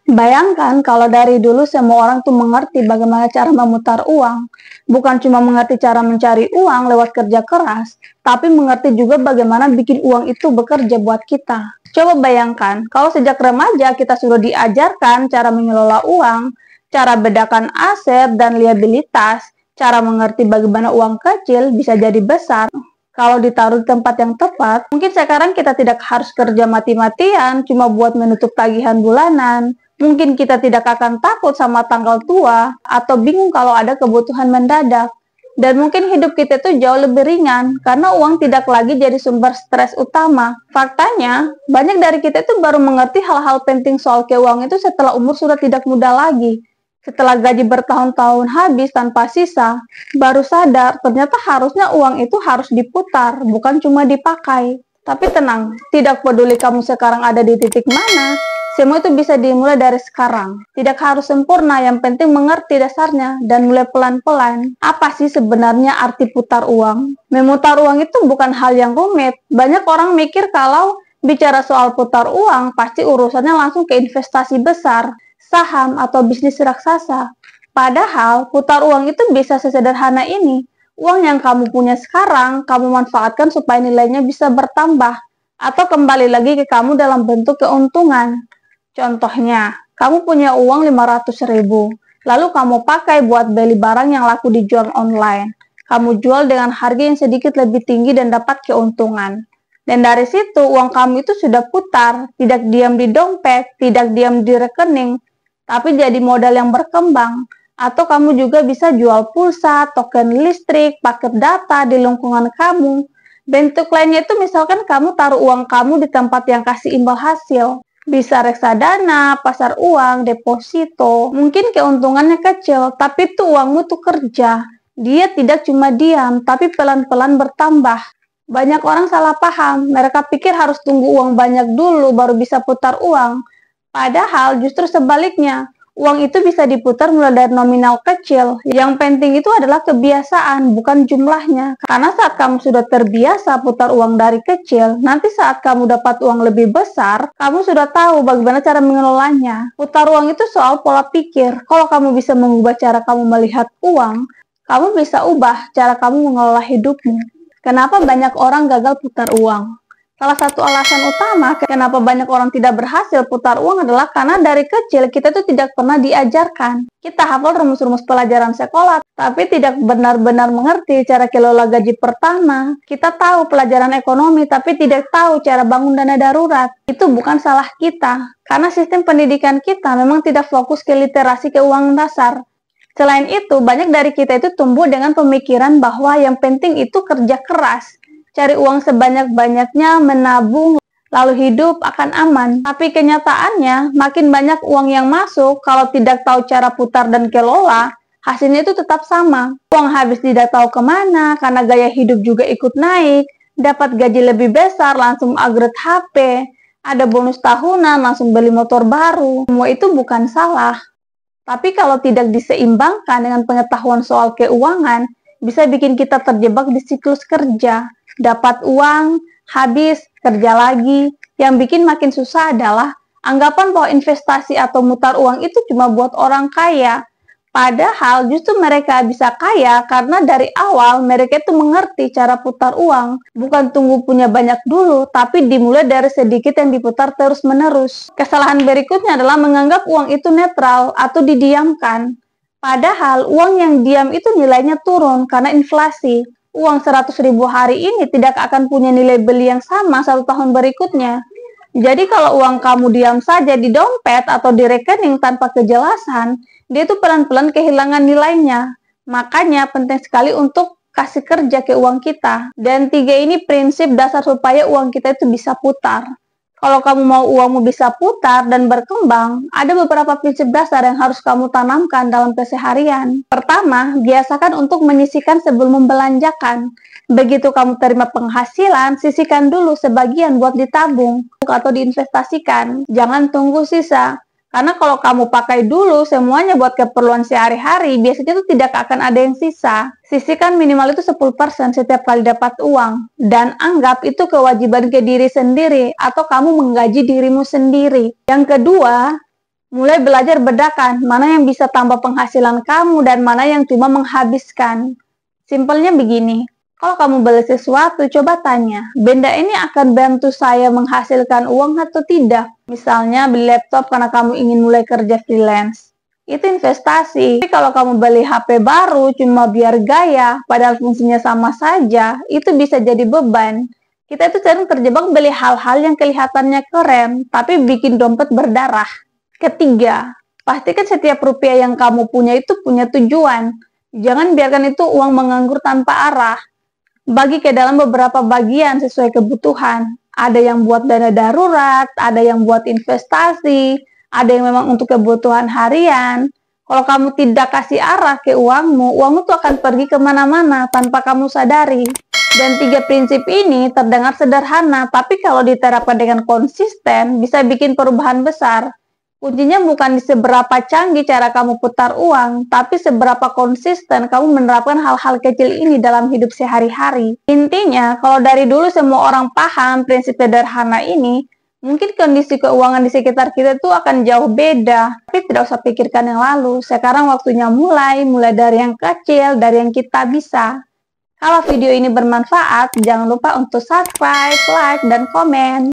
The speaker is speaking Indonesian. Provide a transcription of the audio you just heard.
Bayangkan kalau dari dulu semua orang tuh mengerti bagaimana cara memutar uang. Bukan cuma mengerti cara mencari uang lewat kerja keras, tapi mengerti juga bagaimana bikin uang itu bekerja buat kita. Coba bayangkan, kalau sejak remaja kita sudah diajarkan cara mengelola uang, cara bedakan aset dan liabilitas, cara mengerti bagaimana uang kecil bisa jadi besar. Kalau ditaruh di tempat yang tepat, mungkin sekarang kita tidak harus kerja mati-matian cuma buat menutup tagihan bulanan. Mungkin kita tidak akan takut sama tanggal tua atau bingung kalau ada kebutuhan mendadak. Dan mungkin hidup kita itu jauh lebih ringan karena uang tidak lagi jadi sumber stres utama. Faktanya, banyak dari kita itu baru mengerti hal-hal penting soal keuangan itu setelah umur sudah tidak muda lagi. Setelah gaji bertahun-tahun habis tanpa sisa, baru sadar ternyata harusnya uang itu harus diputar, bukan cuma dipakai. Tapi tenang, tidak peduli kamu sekarang ada di titik mana, semua itu bisa dimulai dari sekarang. Tidak harus sempurna, yang penting mengerti dasarnya dan mulai pelan-pelan. Apa sih sebenarnya arti putar uang? Memutar uang itu bukan hal yang rumit. Banyak orang mikir kalau bicara soal putar uang, pasti urusannya langsung ke investasi besar, saham, atau bisnis raksasa. Padahal, putar uang itu bisa sesederhana ini. Uang yang kamu punya sekarang, kamu manfaatkan supaya nilainya bisa bertambah, atau kembali lagi ke kamu dalam bentuk keuntungan. Contohnya, kamu punya uang 500.000, lalu kamu pakai buat beli barang yang laku dijual online. Kamu jual dengan harga yang sedikit lebih tinggi dan dapat keuntungan. Dan dari situ, uang kamu itu sudah putar, tidak diam di dompet, tidak diam di rekening, tapi jadi modal yang berkembang. Atau kamu juga bisa jual pulsa, token listrik, paket data di lingkungan kamu. Bentuk lainnya itu misalkan kamu taruh uang kamu di tempat yang kasih imbal hasil. Bisa reksadana, pasar uang, deposito. Mungkin keuntungannya kecil, tapi itu uangmu tuh kerja. Dia tidak cuma diam, tapi pelan-pelan bertambah. Banyak orang salah paham, mereka pikir harus tunggu uang banyak dulu baru bisa putar uang. Padahal justru sebaliknya, uang itu bisa diputar mulai dari nominal kecil. Yang penting itu adalah kebiasaan, bukan jumlahnya. Karena saat kamu sudah terbiasa putar uang dari kecil, nanti saat kamu dapat uang lebih besar, kamu sudah tahu bagaimana cara mengelolanya. Putar uang itu soal pola pikir. Kalau kamu bisa mengubah cara kamu melihat uang, kamu bisa ubah cara kamu mengelola hidupmu. Kenapa banyak orang gagal putar uang? Salah satu alasan utama kenapa banyak orang tidak berhasil putar uang adalah karena dari kecil kita tuh tidak pernah diajarkan. Kita hafal rumus-rumus pelajaran sekolah, tapi tidak benar-benar mengerti cara kelola gaji pertama. Kita tahu pelajaran ekonomi, tapi tidak tahu cara bangun dana darurat. Itu bukan salah kita, karena sistem pendidikan kita memang tidak fokus ke literasi keuangan dasar. Selain itu, banyak dari kita itu tumbuh dengan pemikiran bahwa yang penting itu kerja keras. Cari uang sebanyak-banyaknya, menabung, lalu hidup akan aman. Tapi kenyataannya, makin banyak uang yang masuk, kalau tidak tahu cara putar dan kelola, hasilnya itu tetap sama. Uang habis tidak tahu kemana, karena gaya hidup juga ikut naik, dapat gaji lebih besar, langsung upgrade HP, ada bonus tahunan, langsung beli motor baru. Semua itu bukan salah. Tapi kalau tidak diseimbangkan dengan pengetahuan soal keuangan, bisa bikin kita terjebak di siklus kerja. Dapat uang, habis, kerja lagi. Yang bikin makin susah adalah anggapan bahwa investasi atau mutar uang itu cuma buat orang kaya. Padahal justru mereka bisa kaya karena dari awal mereka itu mengerti cara putar uang. Bukan tunggu punya banyak dulu, tapi dimulai dari sedikit yang diputar terus-menerus. Kesalahan berikutnya adalah menganggap uang itu netral atau didiamkan. Padahal uang yang diam itu nilainya turun karena inflasi. Uang 100.000 hari ini tidak akan punya nilai beli yang sama 1 tahun berikutnya. Jadi kalau uang kamu diam saja di dompet atau di rekening tanpa kejelasan, dia itu pelan-pelan kehilangan nilainya. Makanya penting sekali untuk kasih kerja ke uang kita. Dan 3 ini prinsip dasar supaya uang kita itu bisa putar. Kalau kamu mau uangmu bisa putar dan berkembang, ada beberapa prinsip dasar yang harus kamu tanamkan dalam keseharian. Pertama, biasakan untuk menyisihkan sebelum membelanjakan. Begitu kamu terima penghasilan, sisihkan dulu sebagian buat ditabung atau diinvestasikan. Jangan tunggu sisa. Karena kalau kamu pakai dulu semuanya buat keperluan sehari-hari, biasanya itu tidak akan ada yang sisa. Sisihkan minimal itu 10% setiap kali dapat uang. Dan anggap itu kewajiban ke diri sendiri atau kamu menggaji dirimu sendiri. Yang kedua, Mulai belajar bedakan mana yang bisa tambah penghasilan kamu dan mana yang cuma menghabiskan. Simpelnya begini, kalau kamu beli sesuatu, coba tanya, benda ini akan bantu saya menghasilkan uang atau tidak? Misalnya beli laptop karena kamu ingin mulai kerja freelance. Itu investasi. Tapi kalau kamu beli HP baru cuma biar gaya, padahal fungsinya sama saja, itu bisa jadi beban. Kita itu sering terjebak beli hal-hal yang kelihatannya keren, tapi bikin dompet berdarah. Ketiga, pastikan setiap rupiah yang kamu punya itu punya tujuan. Jangan biarkan itu uang menganggur tanpa arah. Bagi ke dalam beberapa bagian sesuai kebutuhan. Ada yang buat dana darurat, ada yang buat investasi, ada yang memang untuk kebutuhan harian. Kalau kamu tidak kasih arah ke uangmu, uangmu tuh akan pergi kemana-mana tanpa kamu sadari. Dan 3 prinsip ini terdengar sederhana, tapi kalau diterapkan dengan konsisten, bisa bikin perubahan besar. Kuncinya bukan di seberapa canggih cara kamu putar uang, tapi seberapa konsisten kamu menerapkan hal-hal kecil ini dalam hidup sehari-hari. Intinya, kalau dari dulu semua orang paham prinsip sederhana ini, mungkin kondisi keuangan di sekitar kita itu akan jauh beda. Tapi tidak usah pikirkan yang lalu, sekarang waktunya mulai dari yang kecil, dari yang kita bisa. Kalau video ini bermanfaat, jangan lupa untuk subscribe, like, dan komen.